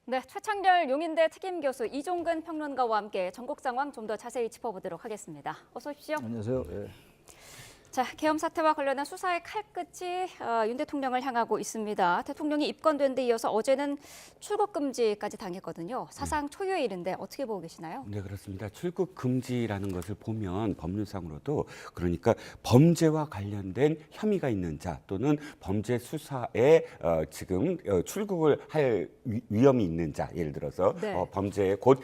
네, 최창렬 용인대 특임교수 이종근 평론가와 함께 전국 상황 좀 더 자세히 짚어보도록 하겠습니다. 어서 오십시오. 안녕하세요. 예. 자, 계엄 사태와 관련한 수사의 칼끝이 윤 대통령을 향하고 있습니다. 대통령이 입건된 데 이어서 어제는 출국 금지까지 당했거든요. 사상 초유의 일인데 어떻게 보고 계시나요? 네, 그렇습니다. 출국 금지라는 것을 보면 법률상으로도 그러니까 범죄와 관련된 혐의가 있는 자 또는 범죄 수사에 지금 출국을 할 위험이 있는 자, 예를 들어서 네. 범죄에 곧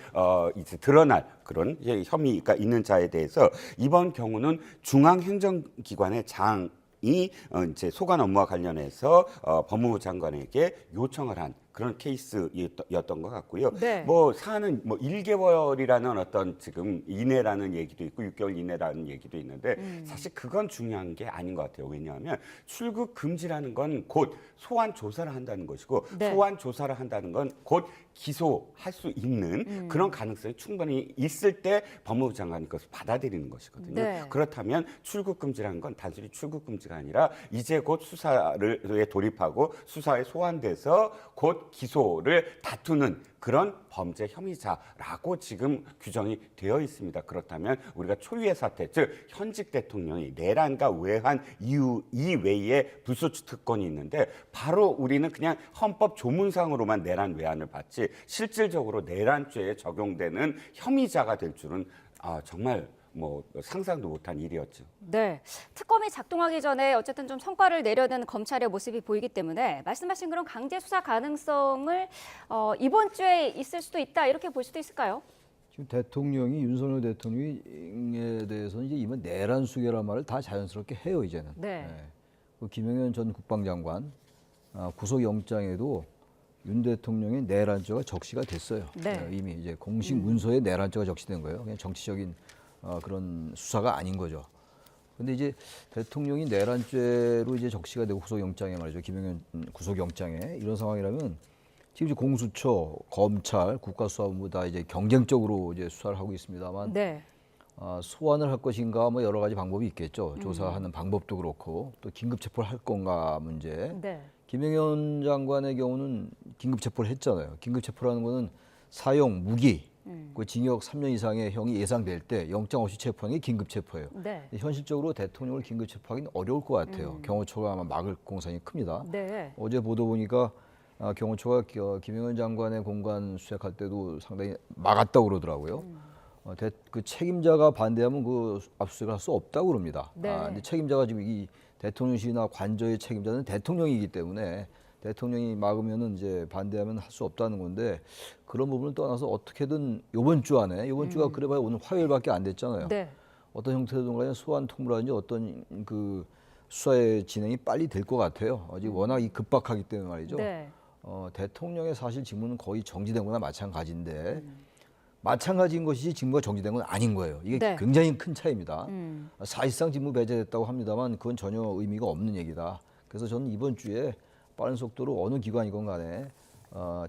이제 드러날 그런 혐의가 있는 자에 대해서 이번 경우는 중앙행정기관의 장이 이제 소관 업무와 관련해서 법무부 장관에게 요청을 한 그런 케이스였던 것 같고요. 네. 뭐 사안은 뭐 1개월이라는 어떤 지금 이내라는 얘기도 있고 6개월 이내라는 얘기도 있는데 사실 그건 중요한 게 아닌 것 같아요. 왜냐하면 출국 금지라는 건 곧 소환 조사를 한다는 것이고 네. 소환 조사를 한다는 건 곧 기소할 수 있는 그런 가능성이 충분히 있을 때 법무부 장관이 그것을 받아들이는 것이거든요. 네. 그렇다면 출국 금지라는 건 단순히 출국 금지가 아니라 이제 곧 수사를 돌입하고 수사에 소환돼서 곧 기소를 다투는 그런 범죄 혐의자라고 지금 규정이 되어 있습니다. 그렇다면 우리가 초유의 사태, 즉 현직 대통령이 내란과 외환 이유 이외에 불소추 특권이 있는데 바로 우리는 그냥 헌법 조문상으로만 내란 외환을 받지 실질적으로 내란죄에 적용되는 혐의자가 될 줄은 정말 뭐 상상도 못한 일이었죠. 네, 특검이 작동하기 전에 어쨌든 좀 성과를 내려는 검찰의 모습이 보이기 때문에 말씀하신 그런 강제 수사 가능성을 이번 주에 있을 수도 있다 이렇게 볼 수도 있을까요? 지금 대통령이 윤석열 대통령에 대해서는 이제 이번 내란 수계란 말을 다 자연스럽게 해요 이제는. 네. 그 김영현 전 국방장관 구속영장에도 윤 대통령의 내란죄가 적시가 됐어요. 네. 이미 이제 공식 문서에 내란죄가 적시된 거예요. 그냥 정치적인 그런 수사가 아닌 거죠. 근데 이제 대통령이 내란죄로 이제 적시가 되고 구속영장에 말이죠. 김영현 구속영장에 이런 상황이라면 지금 이제 공수처, 검찰, 국가수사본부 다 이제 경쟁적으로 이제 수사를 하고 있습니다만 네. 소환을 할 것인가 뭐 여러 가지 방법이 있겠죠. 조사하는 방법도 그렇고 또 긴급 체포를 할 건가 문제. 네. 김영현 장관의 경우는 긴급 체포를 했잖아요. 긴급 체포라는 거는 사형, 무기, 그 징역 3년 이상의 형이 예상될 때 영장 없이 체포하는 게 긴급 체포예요. 네. 현실적으로 대통령을 긴급 체포하기는 어려울 것 같아요. 경호처가 아마 막을 공산이 큽니다. 네. 어제 보도 보니까 경호처가 김영현 장관의 공간 수색할 때도 상당히 막았다고 그러더라고요. 그 책임자가 반대하면 그 압수수색을 할 수 없다고 그럽니다. 네. 근데 책임자가 지금 이 대통령실이나 관저의 책임자는 대통령이기 때문에 대통령이 막으면은 이제 반대하면 할 수 없다는 건데 그런 부분을 떠나서 어떻게든 이번 주 안에 이번 주가 그래봐야 오늘 화요일밖에 안 됐잖아요. 네. 어떤 형태든 간에 소환 통보라든지 어떤 그 수사의 진행이 빨리 될 것 같아요. 아직 워낙 이 급박하기 때문에 말이죠. 네. 대통령의 사실 직무는 거의 정지된 거나 마찬가지인데 마찬가지인 것이지 직무가 정지된 건 아닌 거예요. 이게 네. 굉장히 큰 차이입니다. 사실상 직무 배제됐다고 합니다만 그건 전혀 의미가 없는 얘기다. 그래서 저는 이번 주에 빠른 속도로 어느 기관이건 간에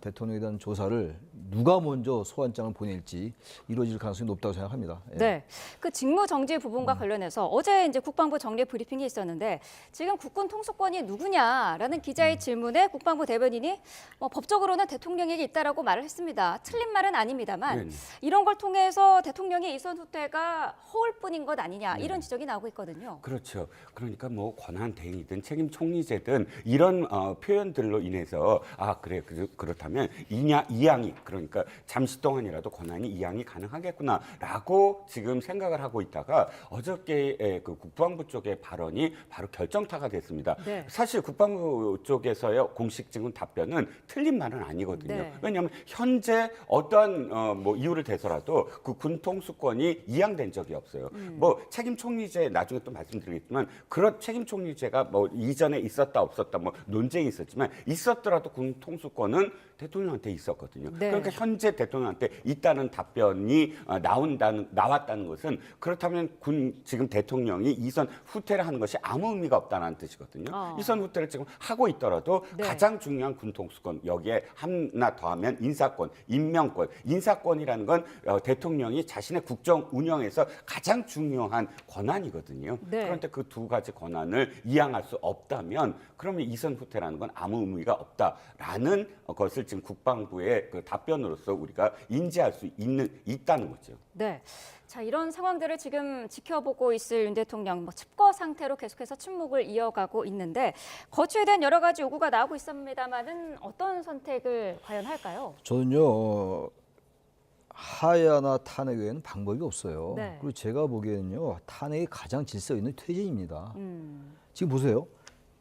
대통령에 대한 조사를 누가 먼저 소환장을 보낼지 이루어질 가능성이 높다고 생각합니다. 예. 네, 그 직무 정지 부분과 관련해서 어제 이제 국방부 정례 브리핑이 있었는데 지금 국군 통수권이 누구냐라는 기자의 질문에 국방부 대변인이 법적으로는 대통령에게 있다라고 말을 했습니다. 틀린 말은 아닙니다만 네네. 이런 걸 통해서 대통령의 이선 후퇴가 허울뿐인 것 아니냐 이런 지적이 나오고 있거든요. 그렇죠. 그러니까 뭐 권한 대행이든 책임 총리제든 이런 표현들로 인해서 그래 그렇다면 이양이 그러니까 잠시 동안이라도 권한이 이양이 가능하겠구나라고 지금 생각을 하고 있다가 어저께 그 국방부 쪽의 발언이 바로 결정타가 됐습니다. 네. 사실 국방부 쪽에서의 공식 증언 답변은 틀린 말은 아니거든요. 네. 왜냐하면 현재 어떠한 뭐 이유를 대서라도 그 군통수권이 이양된 적이 없어요. 뭐 책임 총리제 나중에 또 말씀드리겠지만 그런 책임 총리제가 뭐 이전에 있었다 없었다 뭐 논쟁이 있었지만 있었더라도 군통수권은 대통령한테 있었거든요. 네. 그러니까 현재 대통령한테 있다는 답변이 나왔다는 것은 그렇다면 지금 대통령이 이선 후퇴를 하는 것이 아무 의미가 없다는 뜻이거든요. 이선 후퇴를 지금 하고 있더라도 네. 가장 중요한 군통수권 여기에 하나 더하면 인사권, 임명권, 인사권이라는 건 대통령이 자신의 국정 운영에서 가장 중요한 권한이거든요. 네. 그런데 그 두 가지 권한을 이양할 수 없다면 그러면 이선 후퇴라는 건 아무 의미가 없다라는 것을 이것을 지금 국방부의 그 답변으로서 우리가 인지할 수 있다는 거죠. 네. 자, 이런 상황들을 지금 지켜보고 있을 윤 대통령, 칩거 상태로 계속해서 침묵을 이어가고 있는데 거취에 대한 여러 가지 요구가 나오고 있습니다만은 어떤 선택을 과연 할까요? 저는요 하야나 탄핵 외에는 방법이 없어요. 네. 그리고 제가 보기에는요 탄핵이 가장 질서 있는 퇴진입니다. 지금 보세요.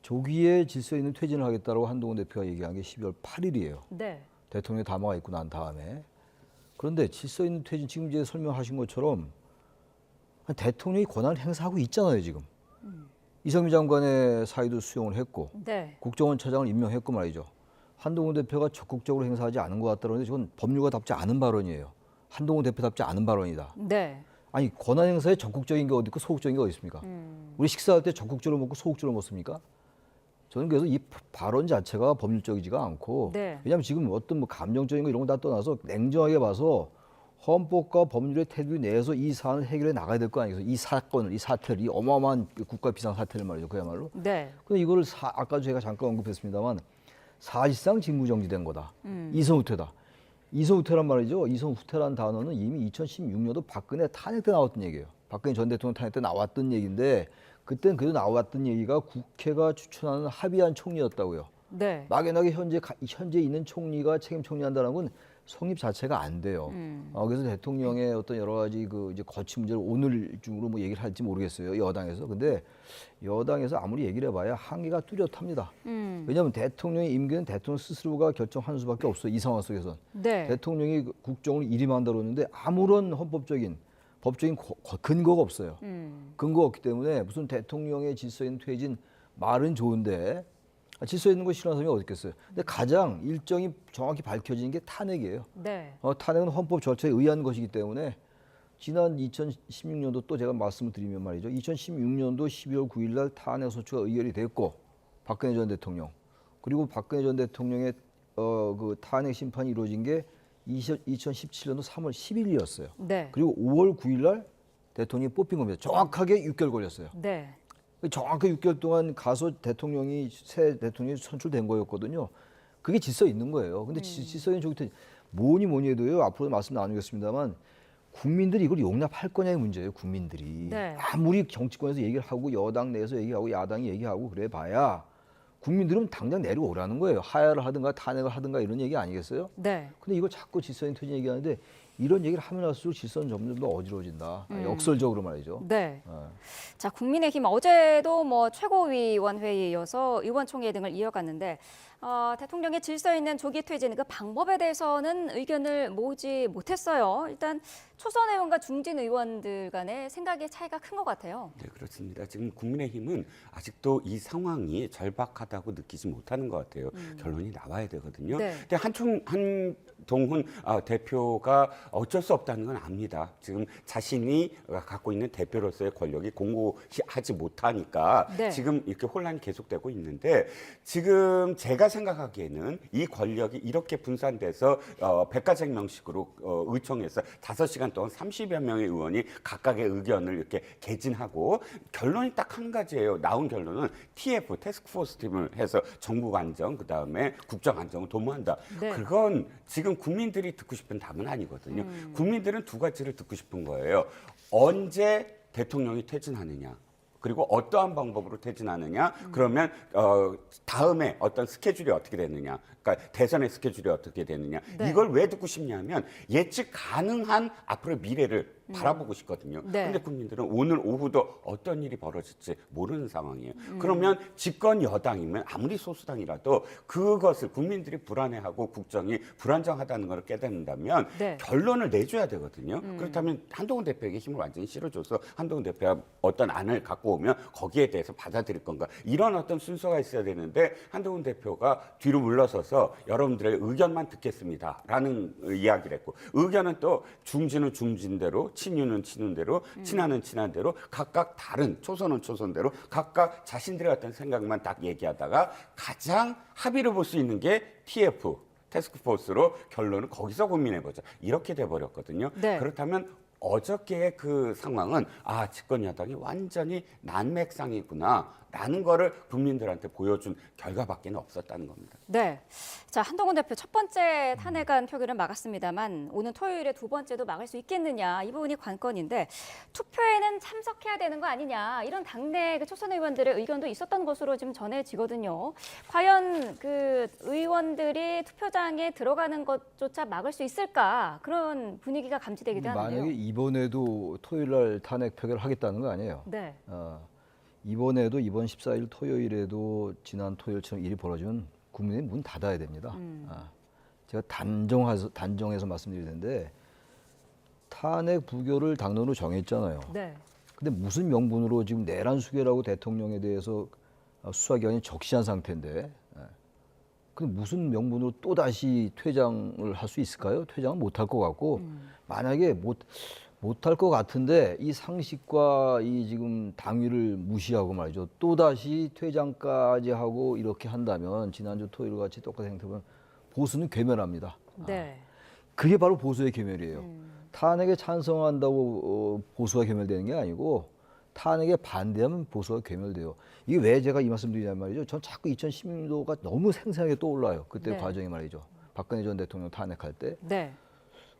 조기에 질서 있는 퇴진을 하겠다고 한동훈 대표가 얘기한 게 12월 8일이에요. 네. 대통령의 담화가 있고 난 다음에. 그런데 질서 있는 퇴진 지금 이제 설명하신 것처럼 대통령이 권한을 행사하고 있잖아요 지금. 이성미 장관의 사의도 수용을 했고 네. 국정원 차장을 임명했고 말이죠. 한동훈 대표가 적극적으로 행사하지 않은 것 같다는데 이건 법률가답지 않은 발언이에요. 한동훈 대표답지 않은 발언이다. 네. 아니 권한 행사에 적극적인 게 어디 있고 소극적인 게 어디 있습니까? 우리 식사할 때 적극적으로 먹고 소극적으로 먹습니까? 저는 그래서 이 발언 자체가 법률적이지가 않고 네. 왜냐하면 지금 어떤 뭐 감정적인 거 이런 거 다 떠나서 냉정하게 봐서 헌법과 법률의 테두리 내에서 이 사안을 해결해 나가야 될 거 아니겠어요? 이 사건을, 이 사태를, 이 어마어마한 국가 비상 사태를 말이죠, 그야말로. 네. 근데 이거를 아까 제가 잠깐 언급했습니다만 사실상 직무정지된 거다. 이성후퇴다. 이성후퇴란 말이죠. 이성후퇴란 단어는 이미 2016년도 박근혜 탄핵 때 나왔던 얘기예요. 박근혜 전 대통령 탄핵 때 나왔던 얘기인데 그때는 그래도 나왔던 얘기가 국회가 추천하는 합의안 총리였다고요. 네. 막연하게 현재 있는 총리가 책임 총리한다는 건 성립 자체가 안 돼요. 그래서 대통령의 어떤 여러 가지 그 이제 거취 문제를 오늘 중으로 뭐 얘기를 할지 모르겠어요. 여당에서. 근데 여당에서 아무리 얘기를 해봐야 한계가 뚜렷합니다. 왜냐하면 대통령의 임기는 대통령 스스로가 결정하는 수밖에 없어요. 이 상황 속에서는. 네. 대통령이 국정을 일임한다고 했는데 아무런 헌법적인 법적인 근거가 없어요. 근거가 없기 때문에 무슨 대통령의 질서 있는 퇴진 말은 좋은데 질서 있는 거 싫어하는 사람이 어디 있겠어요. 근데 가장 일정이 정확히 밝혀지는 게 탄핵이에요. 네. 탄핵은 헌법 절차에 의한 것이기 때문에 지난 2016년도 또 제가 말씀을 드리면 말이죠. 2016년도 12월 9일 날 탄핵 소추가 의결이 됐고 박근혜 전 대통령 그리고 박근혜 전 대통령의 그 탄핵 심판이 이루어진 게 2017년도 3월 10일이었어요. 네. 그리고 5월 9일 날 대통령이 뽑힌 겁니다. 정확하게 6개월 걸렸어요. 네. 정확하게 6개월 동안 가서 새 대통령이 선출된 거였거든요. 그게 질서 있는 거예요. 근데 질서 있는 조기 뭐니 해도요. 앞으로 말씀 나누겠습니다만 국민들이 이걸 용납할 거냐의 문제예요. 국민들이. 네. 아무리 정치권에서 얘기를 하고 여당 내에서 얘기하고 야당이 얘기하고 그래 봐야 국민들은 당장 내려오라는 거예요. 하야를 하든가 탄핵을 하든가 이런 얘기 아니겠어요? 네. 근데 이걸 자꾸 질서 있는 퇴진 얘기하는데 이런 얘기를 하면 할수록 질서는 점점 더 어지러워진다. 역설적으로 말이죠. 네. 자, 국민의힘 어제도 최고위원 회의여서 의원총회 등을 이어갔는데 대통령의 질서 있는 조기 퇴진 그 방법에 대해서는 의견을 모으지 못했어요. 일단 초선 의원과 중진 의원들 간의 생각의 차이가 큰 것 같아요. 네, 그렇습니다. 지금 국민의힘은 아직도 이 상황이 절박하다고 느끼지 못하는 것 같아요. 결론이 나와야 되거든요. 네. 근데 한동훈 대표가 어쩔 수 없다는 건 압니다. 지금 자신이 갖고 있는 대표로서의 권력이 공고하지 못하니까 네. 지금 이렇게 혼란이 계속되고 있는데 지금 제가 생각하기에는 이 권력이 이렇게 분산돼서 백가쟁명식으로 의총에서 5시간 동안 30여 명의 의원이 각각의 의견을 이렇게 개진하고 결론이 딱 한 가지예요. 나온 결론은 TF 태스크포스 팀을 해서 정국 안정 그다음에 국정 안정을 도모한다. 네. 그건 지금 국민들이 듣고 싶은 답은 아니거든요. 국민들은 두 가지를 듣고 싶은 거예요. 언제 대통령이 퇴진하느냐. 그리고 어떠한 방법으로 퇴진하느냐. 그러면 다음에 어떤 스케줄이 어떻게 되느냐. 그러니까 대선의 스케줄이 어떻게 되느냐. 네. 이걸 왜 듣고 싶냐면 예측 가능한 앞으로의 미래를 바라보고 싶거든요. 네. 그런데 국민들은 오늘 오후도 어떤 일이 벌어질지 모르는 상황이에요. 그러면 집권 여당이면 아무리 소수당이라도 그것을 국민들이 불안해하고 국정이 불안정하다는 걸 깨닫는다면 네. 결론을 내줘야 되거든요. 그렇다면 한동훈 대표에게 힘을 완전히 실어줘서 한동훈 대표가 어떤 안을 갖고 오면 거기에 대해서 받아들일 건가 이런 어떤 순서가 있어야 되는데 한동훈 대표가 뒤로 물러서서 여러분들의 의견만 듣겠습니다라는 이야기를 했고 의견은 또 중진은 중진대로 친윤은 친윤대로 친한은 친한대로 각각 다른 초선은 초선대로 각각 자신들의 어떤 생각만 딱 얘기하다가 가장 합의를 볼 수 있는 게 TF 태스크포스로 결론을 거기서 고민해보자 이렇게 돼버렸거든요. 네. 그렇다면 어저께의 그 상황은 집권 여당이 완전히 난맥상이구나 있다라는 거를 국민들한테 보여준 결과밖에 없었다는 겁니다. 네. 자, 한동훈 대표 첫 번째 탄핵안 표결은 막았습니다만 오는 토요일에 두 번째도 막을 수 있겠느냐 이 부분이 관건인데 투표에는 참석해야 되는 거 아니냐 이런 당내 그 초선 의원들의 의견도 있었던 것으로 지금 전해지거든요. 과연 그 의원들이 투표장에 들어가는 것조차 막을 수 있을까 그런 분위기가 감지되기도 하는데요. 만약에 이번에도 토요일 날 탄핵 표결하겠다는 거 아니에요? 네. 이번에도 이번 14일 토요일에도 지난 토요일처럼 일이 벌어지면 국민의 문 닫아야 됩니다. 제가 단정해서 말씀드릴 텐데 탄핵 부결을 당론으로 정했잖아요. 네. 근데 무슨 명분으로 지금 내란 수결하고 대통령에 대해서 수사기관이 적시한 상태인데 근데 무슨 명분으로 또 다시 퇴장을 할 수 있을까요? 퇴장은 못할 것 같고 만약에 못할 것 같은데 이 상식과 이 지금 당위를 무시하고 말이죠. 또 다시 퇴장까지 하고 이렇게 한다면 지난주 토요일 같이 똑같은 행태면 보수는 괴멸합니다. 네. 그게 바로 보수의 괴멸이에요. 탄핵에 찬성한다고 보수가 괴멸되는 게 아니고 탄핵에 반대하면 보수가 괴멸돼요. 이게 왜 제가 이 말씀드리냐면 말이죠. 전 자꾸 2016년도가 너무 생생하게 떠올라요. 그때 네. 과정이 말이죠. 박근혜 전 대통령 탄핵할 때. 네.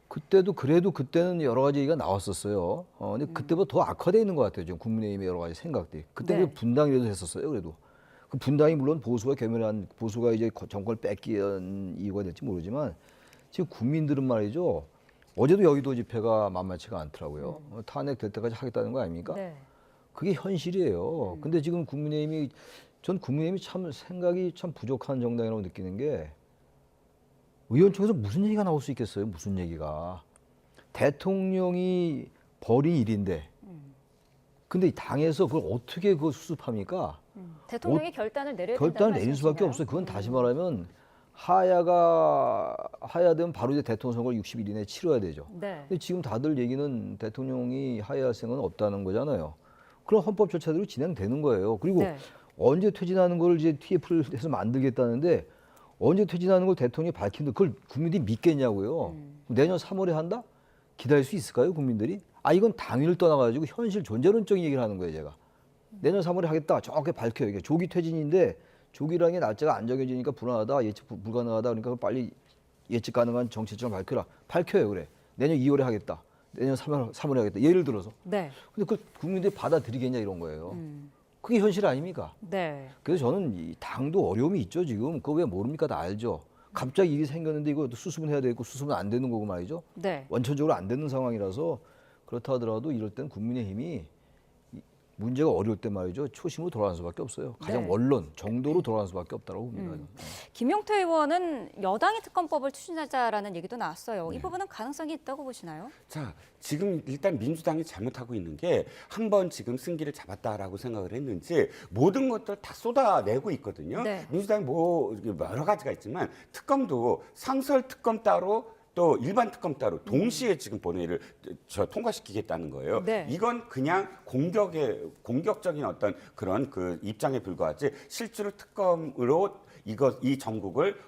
그때도 그래도 그때는 여러 가지 얘기가 나왔었어요. 근데 그때보다 더 악화되어 있는 것 같아요. 지금 국민의힘의 여러 가지 생각들이. 그때 네. 그 분당이라도 했었어요. 그래도. 그 분당이 물론 보수가 괴멸한 보수가 이제 정권을 뺏기는 이유가 될지 모르지만 지금 국민들은 말이죠. 어제도 여의도 집회가 만만치가 않더라고요. 탄핵 될 때까지 하겠다는 거 아닙니까? 네. 그게 현실이에요. 근데 지금 전 국민의힘이 참 생각이 참 부족한 정당이라고 느끼는 게 의원총회에서 무슨 얘기가 나올 수 있겠어요? 무슨 얘기가. 대통령이 벌인 일인데 근데 이 당에서 그걸 어떻게 그걸 수습합니까? 대통령이 결단을 내려야 결단을 된다는 내릴 수밖에 말씀이신가요? 없어요. 그건 다시 말하면 하야되면 바로 이제 대통령 선거를 60일 이내에 치러야 되죠. 네. 근데 지금 다들 얘기는 대통령이 하야할 생각은 없다는 거잖아요. 그럼 헌법 절차대로 진행되는 거예요. 그리고 네. 언제 퇴진하는 걸 이제 TF를 해서 만들겠다는데 언제 퇴진하는 걸 대통령이 밝히는데 그걸 국민들이 믿겠냐고요. 내년 3월에 한다? 기다릴 수 있을까요, 국민들이? 아, 이건 당위를 떠나가지고 현실 존재론적인 얘기를 하는 거예요, 제가. 내년 3월에 하겠다. 정확하게 밝혀요. 이게 조기 퇴진인데 조기라는 게 날짜가 안 정해지니까 불안하다, 예측 불가능하다. 그러니까 빨리 예측 가능한 정책점을 밝혀라. 밝혀요, 그래. 내년 2월에 하겠다. 내년 3월에 하겠다. 예를 들어서. 네. 근데 그 국민들이 받아들이겠냐 이런 거예요. 그게 현실 아닙니까? 네. 그래서 저는 이 당도 어려움이 있죠, 지금. 그거 왜 모릅니까? 다 알죠. 갑자기 일이 생겼는데 이거 수습은 해야 되고 수습은 안 되는 거고 말이죠. 네. 원천적으로 안 되는 상황이라서 그렇다 하더라도 이럴 땐 국민의힘이 문제가 어려울 때 말이죠. 초심으로 돌아가는 수밖에 없어요. 가장 네. 원론, 정도로 돌아가는 수밖에 없다고 봅니다. 김용태 의원은 여당이 특검법을 추진하자라는 얘기도 나왔어요. 이 부분은 가능성이 있다고 보시나요? 자, 지금 일단 민주당이 잘못하고 있는 게 한 번 지금 승기를 잡았다라고 생각을 했는지 모든 것들 다 쏟아내고 있거든요. 네. 민주당이 뭐 여러 가지가 있지만 특검도 상설 특검 따로 또 일반 특검 따로 동시에 지금 본회의를 통과시키겠다는 거예요. 네. 이건 그냥 공격적인 어떤 그런 그 입장에 불과하지 실제로 특검으로 이 정국을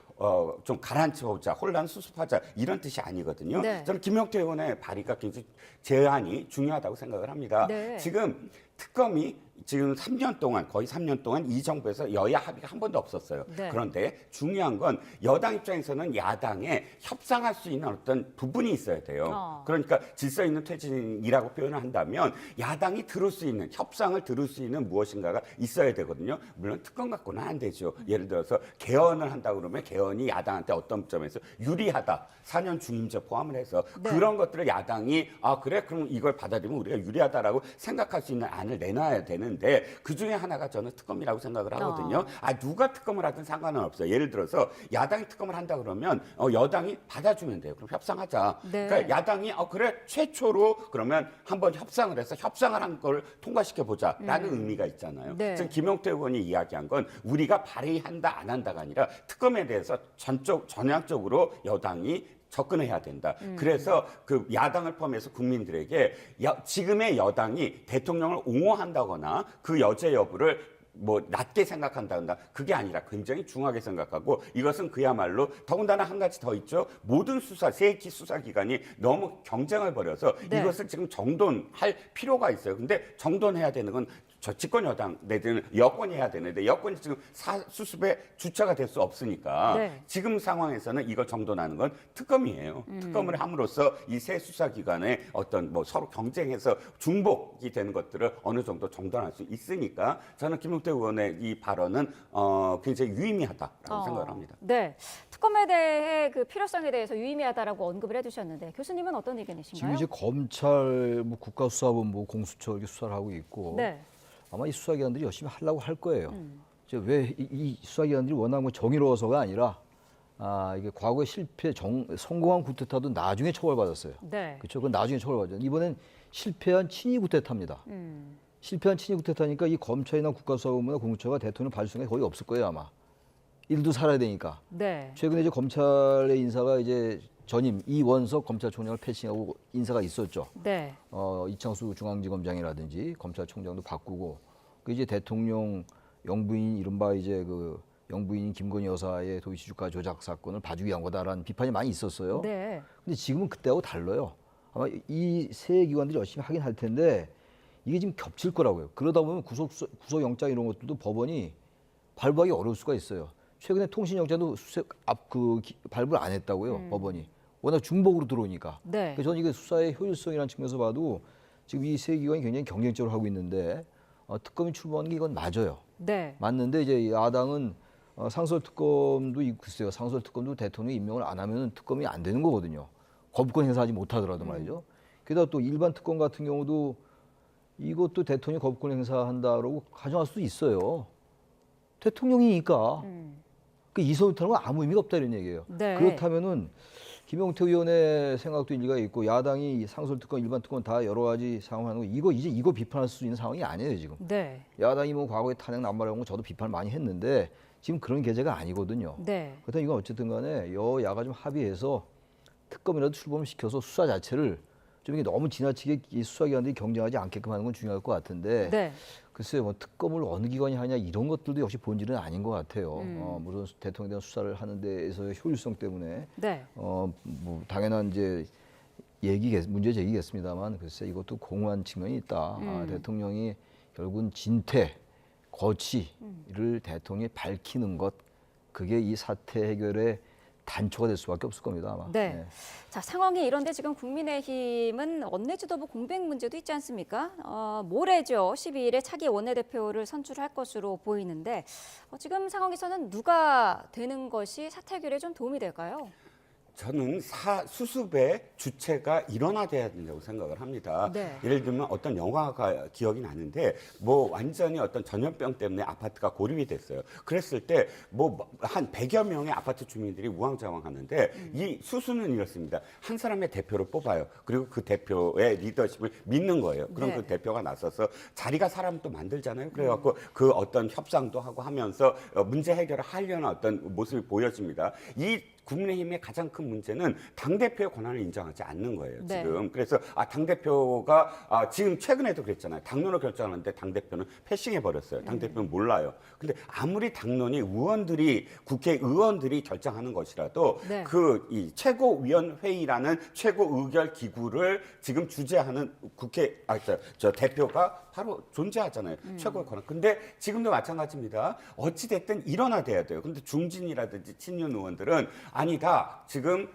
좀 가라앉혀보자, 혼란 수습하자 이런 뜻이 아니거든요. 네. 저는 김용태 의원의 발의가 굉장히 제안이 중요하다고 생각을 합니다. 네. 지금 특검이 지금 3년 동안 거의 3년 동안 이 정부에서 여야 합의가 한 번도 없었어요. 네. 그런데 중요한 건 여당 입장에서는 야당에 협상할 수 있는 어떤 부분이 있어야 돼요. 그러니까 질서 있는 퇴진이라고 표현을 한다면 야당이 들을 수 있는 협상을 들을 수 있는 무엇인가가 있어야 되거든요. 물론 특검 갖고는 안 되죠. 예를 들어서 개헌을 한다 그러면 개헌이 야당한테 어떤 점에서 유리하다. 4년 중임제 포함을 해서 네. 그런 것들을 야당이 아 그래 그럼 이걸 받아들이면 우리가 유리하다라고 생각할 수 있는 안을 내놔야 되는데 그 중에 하나가 저는 특검이라고 생각을 하거든요. 누가 특검을 하든 상관은 없어요. 예를 들어서 야당이 특검을 한다 그러면 여당이 받아주면 돼요. 그럼 협상하자. 네. 그러니까 야당이 그래 최초로 그러면 한번 협상을 해서 협상을 한 걸 통과시켜 보자라는 의미가 있잖아요. 네. 지금 김용태 의원이 이야기한 건 우리가 발의한다 안 한다가 아니라 특검에 대해서 전향적으로 여당이 접근해야 된다. 그래서 그 야당을 포함해서 국민들에게 지금의 여당이 대통령을 옹호한다거나 그 여죄 여부를 뭐 낮게 생각한다거나 그게 아니라 굉장히 중하게 생각하고 이것은 그야말로 더군다나 한 가지 더 있죠. 모든 세기 수사기관이 너무 경쟁을 벌여서 네. 이것을 지금 정돈할 필요가 있어요. 근데 정돈해야 되는 건 저 집권 여당 내지는 여권이 해야 되는데 여권이 지금 수습의 주체가 될 수 없으니까 네. 지금 상황에서는 이걸 정돈하는 건 특검이에요. 특검을 함으로써 이 세 수사기관의 어떤 뭐 서로 경쟁해서 중복이 되는 것들을 어느 정도 정돈할 수 있으니까 저는 김용태 의원의 이 발언은 굉장히 유의미하다라고 생각을 합니다. 네, 특검에 대해 그 필요성에 대해서 유의미하다라고 언급을 해주셨는데 교수님은 어떤 의견이신가요? 지금 이제 검찰, 뭐 국가수사본부, 공수처 이렇게 수사를 하고 있고 네. 아마 이 수사기관들이 열심히 하려고 할 거예요. 이제 왜 이 수사기관들이 워낙 뭐 정의로워서가 아니라 이게 과거에 성공한 구테타도 나중에 처벌받았어요. 네. 그렇죠? 그건 나중에 처벌받았죠. 이번엔 실패한 친위 구테타입니다. 실패한 친위 구테타니까 이 검찰이나 국가수사본부나 공수처가 대통령 받을 수가 거의 없을 거예요 아마. 일도 살아야 되니까. 네. 최근에 이제 검찰의 인사가 이제 전임 이원석 검찰총장을 패싱하고 인사가 있었죠. 네. 이창수 중앙지검장이라든지 검찰총장도 바꾸고 그 이제 대통령 영부인 이른바 이제 그 영부인 김건희 여사의 도이치주가 조작 사건을 봐주기 위한 거다라는 비판이 많이 있었어요. 네. 근데 지금은 그때하고 달라요. 아마 이 세 기관들이 열심히 하긴 할 텐데 이게 지금 겹칠 거라고요. 그러다 보면 구속영장 이런 것들도 법원이 발부하기 어려울 수가 있어요. 최근에 통신영장도 발부를 안 했다고요, 법원이. 워낙 중복으로 들어오니까. 네. 그래서 저는 이게 수사의 효율성이라는 측면에서 봐도 지금 이 세 기관이 굉장히 경쟁적으로 하고 있는데 특검이 출범하는 게 이건 맞아요. 네. 맞는데 이제 야당은 상설특검도 글쎄요, 상설특검도 대통령 임명을 안 하면 특검이 안 되는 거거든요. 거부권 행사하지 못하더라도 말이죠. 게다가 또 일반 특검 같은 경우도 이것도 대통령이 거부권 행사한다라고 가정할 수도 있어요. 대통령이니까. 그 이선을 건 아무 의미가 없다 이런 얘기예요. 네. 그렇다면은 김용태 의원의 생각도 일리가 있고 야당이 상설특검, 일반특검 다 여러 가지 상황하는 거 이거 비판할 수 있는 상황이 아니에요 지금. 네. 야당이 뭐 과거에 탄핵 남발한 거 저도 비판 많이 했는데 지금 그런 계제가 아니거든요. 네. 그렇다면 이건 어쨌든 간에 여야가 좀 합의해서 특검이라도 출범을 시켜서 수사 자체를 좀 이게 너무 지나치게 이 수사기관들이 경쟁하지 않게끔 하는 건 중요할 것 같은데 네. 글쎄요, 뭐 특검을 어느 기관이 하냐 이런 것들도 역시 본질은 아닌 것 같아요. 물론 대통령에 대한 수사를 하는 데에서의 효율성 때문에 네. 뭐 당연한 이제 문제 제기겠습니다만 글쎄 이것도 공허한 측면이 있다. 대통령이 결국은 진퇴, 거취를 대통령이 밝히는 것 그게 이 사태 해결의 단초가 될 수밖에 없을 겁니다 아마. 네. 자, 상황이 이런데 지금 국민의힘은 원내지도부 공백 문제도 있지 않습니까? 모레죠. 12일에 차기 원내대표를 선출할 것으로 보이는데 지금 상황에서는 누가 되는 것이 사태 해결에 좀 도움이 될까요? 저는 수습의 주체가 일원화돼야 된다고 생각을 합니다. 네. 예를 들면 어떤 영화가 기억이 나는데 뭐 완전히 어떤 전염병 때문에 아파트가 고립이 됐어요. 그랬을 때 뭐 한 100여 명의 아파트 주민들이 우왕좌왕하는데 이 수수는 이렇습니다. 한 사람의 대표를 뽑아요. 그리고 그 대표의 리더십을 믿는 거예요. 그럼 네. 그 대표가 나서서 자리가 사람 또 만들잖아요. 그래갖고 그 어떤 협상도 하고 하면서 문제 해결을 하려는 어떤 모습이 보여집니다. 이 국민의힘의 가장 큰 문제는 당대표의 권한을 인정하지 않는 거예요, 네. 지금. 그래서 당대표가 지금 최근에도 그랬잖아요. 당론을 결정하는데 당대표는 패싱해버렸어요. 당대표는 몰라요. 근데 아무리 당론이 국회의원들이 결정하는 것이라도 네. 이 최고위원회의라는 최고의결 기구를 지금 주재하는 대표가 바로 존재하잖아요. 최고의 권한. 근데 지금도 마찬가지입니다. 어찌됐든 일원화돼야 돼요. 근데 중진이라든지 친윤 의원들은 아니다. 지금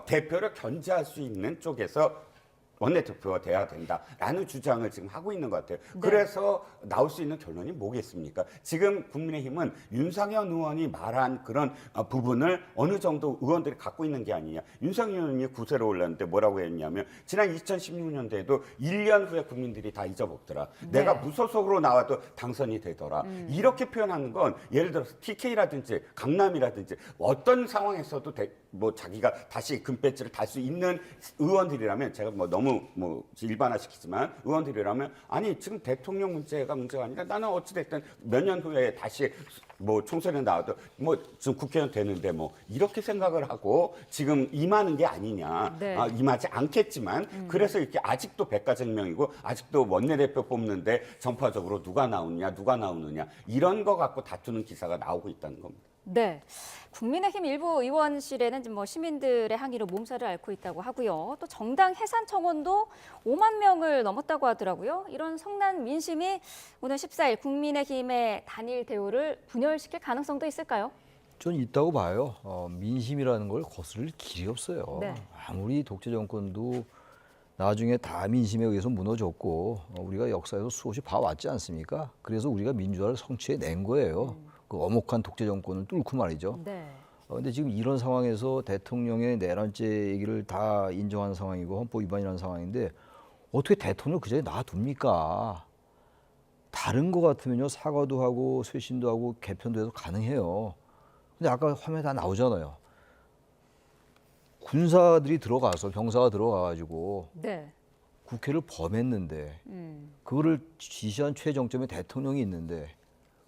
대표를 견제할 수 있는 쪽에서 원내대표가 돼야 된다라는 주장을 지금 하고 있는 것 같아요. 네. 그래서 나올 수 있는 결론이 뭐겠습니까? 지금 국민의힘은 윤상현 의원이 말한 그런 부분을 어느 정도 의원들이 갖고 있는 게 아니냐. 윤상현 의원이 구세로 올랐는데 뭐라고 했냐면 지난 2016년도에도 1년 후에 국민들이 다 잊어먹더라. 네. 내가 무소속으로 나와도 당선이 되더라. 이렇게 표현하는 건 예를 들어서 TK라든지 강남이라든지 어떤 상황에서도 뭐 자기가 다시 금배지를 달 수 있는 의원들이라면 제가 뭐 너무 일반화시키지만 의원들이라면 아니 지금 대통령 문제가 아니라 나는 어찌됐든 몇 년 후에 다시 뭐 총선에 나와도 뭐 지금 국회의원 되는데 뭐 이렇게 생각을 하고 지금 임하는 게 아니냐. 네. 임하지 않겠지만 그래서 이렇게 아직도 백가쟁명이고 아직도 원내대표 뽑는데 전파적으로 누가 나오느냐 이런 거 갖고 다투는 기사가 나오고 있다는 겁니다. 네. 국민의힘 일부 의원실에는 뭐 시민들의 항의로 몸살을 앓고 있다고 하고요. 또 정당 해산 청원도 5만 명을 넘었다고 하더라고요. 이런 성난 민심이 오늘 14일 국민의힘의 단일 대우를 분열시킬 가능성도 있을까요? 전 있다고 봐요. 민심이라는 걸 거스를 길이 없어요. 네. 아무리 독재 정권도 나중에 다 민심에 의해서 무너졌고 우리가 역사에서 수없이 봐왔지 않습니까? 그래서 우리가 민주화를 성취해낸 거예요. 그 엄혹한 독재 정권을 뚫고 말이죠. 네. 근데 지금 이런 상황에서 대통령의 내란죄 얘기를 다 인정하는 상황이고 헌법 위반이라는 상황인데 어떻게 대통령을 그 자리에 놔둡니까? 다른 거 같으면요 사과도 하고 쇄신도 하고 개편도 해서 가능해요. 근데 아까 화면에 다 나오잖아요. 군사들이 들어가서 병사가 들어가가지고 네. 국회를 범했는데 그거를 지시한 최정점에 대통령이 있는데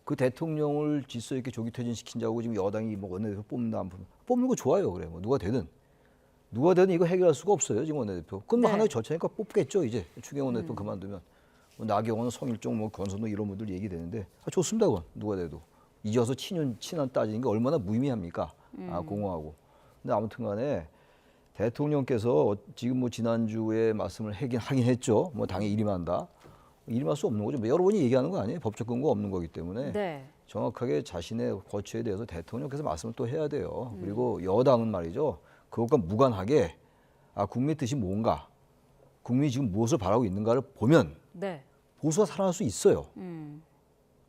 그 대통령을 질서 있게 조기 퇴진시킨다고 지금 여당이 뭐 원내대표 뽑는다 안 뽑는 거 좋아요. 그래 뭐 누가 되든 이거 해결할 수가 없어요 지금 원내대표. 그건 뭐 네. 하나의 절차니까 뽑겠죠 이제 추경호 원내대표 그만두면 뭐 나경원, 성일종, 뭐 권선동 이런 분들 얘기되는데 좋습니다 그건 누가 돼도 이어서 친한 따지는 게 얼마나 무의미합니까? 공허하고. 근데 아무튼간에 대통령께서 지금 뭐 지난주에 말씀을 하긴 했죠. 뭐 당에 일임한다. 일임할 수 없는 거죠. 뭐 여러 번이 얘기하는 거 아니에요. 법적 근거 없는 거기 때문에 네. 정확하게 자신의 거취에 대해서 대통령께서 말씀을 또 해야 돼요. 그리고 여당은 말이죠. 그것과 무관하게 국민의 뜻이 뭔가, 국민이 지금 무엇을 바라고 있는가를 보면 네. 보수가 살아날 수 있어요.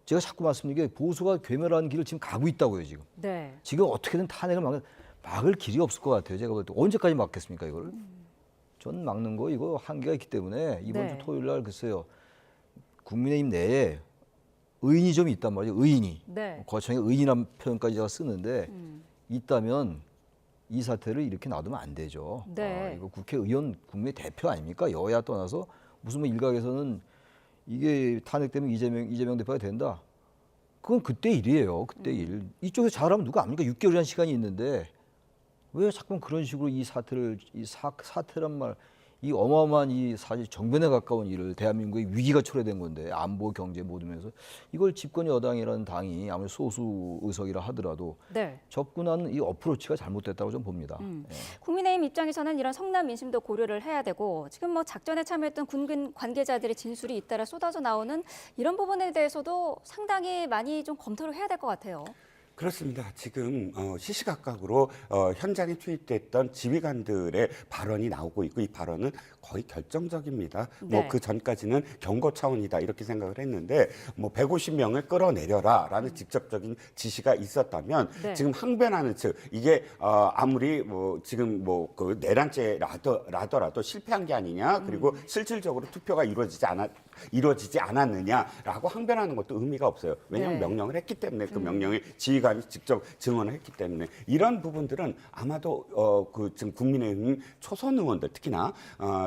제가 자꾸 말씀드린 게 보수가 괴멸하는 길을 지금 가고 있다고요. 네. 지금 어떻게든 탄핵을 막을 길이 없을 것 같아요. 제가 볼 때 언제까지 막겠습니까 이거를? 전 막는 거 이거 한계가 있기 때문에 이번 네. 주 토요일 날 글쎄요. 국민의힘 내에 의인이 좀 있단 말이에요. 의인이. 네. 거창에 의인이라는 표현까지 제가 쓰는데 있다면 이 사태를 이렇게 놔두면 안 되죠. 네. 이거 국회의원 국민의 대표 아닙니까? 여야 떠나서 무슨 뭐 일각에서는 이게 탄핵되면 이재명 대표가 된다. 그건 그때 일이에요. 그때 일. 이쪽에서 잘하면 누가 압니까? 6개월이라는 시간이 있는데 왜 자꾸 그런 식으로 이 사태를 사태란 말, 이 어마어마한 이 사실 정변에 가까운 일을 대한민국의 위기가 초래된 건데 안보, 경제 모두 면에서 이걸 집권 여당이라는 당이 아무리 소수 의석이라 하더라도 네. 접근하는 이 어프로치가 잘못됐다고 좀 봅니다. 예. 국민의힘 입장에서는 이런 성남 민심도 고려를 해야 되고 지금 뭐 작전에 참여했던 군 관계자들의 진술이 잇따라 쏟아져 나오는 이런 부분에 대해서도 상당히 많이 좀 검토를 해야 될 것 같아요. 그렇습니다. 지금 시시각각으로 현장에 투입됐던 지휘관들의 발언이 나오고 있고 이 발언은 거의 결정적입니다. 네. 뭐 그 전까지는 경고 차원이다 이렇게 생각을 했는데 뭐 150명을 끌어내려라라는 직접적인 지시가 있었다면 네. 지금 항변하는 측 이게 아무리 뭐 지금 뭐 그 내란죄라더라도 실패한 게 아니냐 그리고 실질적으로 투표가 이루어지지 않았느냐라고 항변하는 것도 의미가 없어요. 왜냐하면 네. 명령을 했기 때문에 그 명령을 지휘관이 직접 증언을 했기 때문에 이런 부분들은 아마도 그 지금 국민의힘 초선 의원들 특히나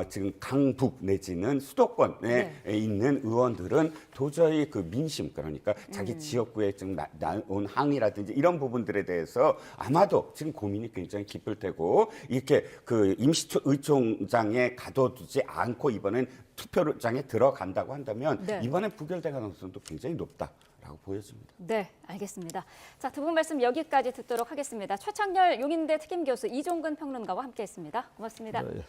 지금 강북 내지는 수도권에 있는 의원들은 도저히 그 민심 그러니까 자기 지역구에 지금 나온 항의라든지 이런 부분들에 대해서 아마도 지금 고민이 굉장히 깊을 테고 이렇게 그 임시의총장에 가둬두지 않고 이번엔 투표장에 들어간다고 한다면 네. 이번엔 부결될 가능성도 굉장히 높다라고 보여집니다. 네, 알겠습니다. 자, 두 분 말씀 여기까지 듣도록 하겠습니다. 최창렬 용인대 특임교수 이종근 평론가와 함께했습니다. 고맙습니다. 예.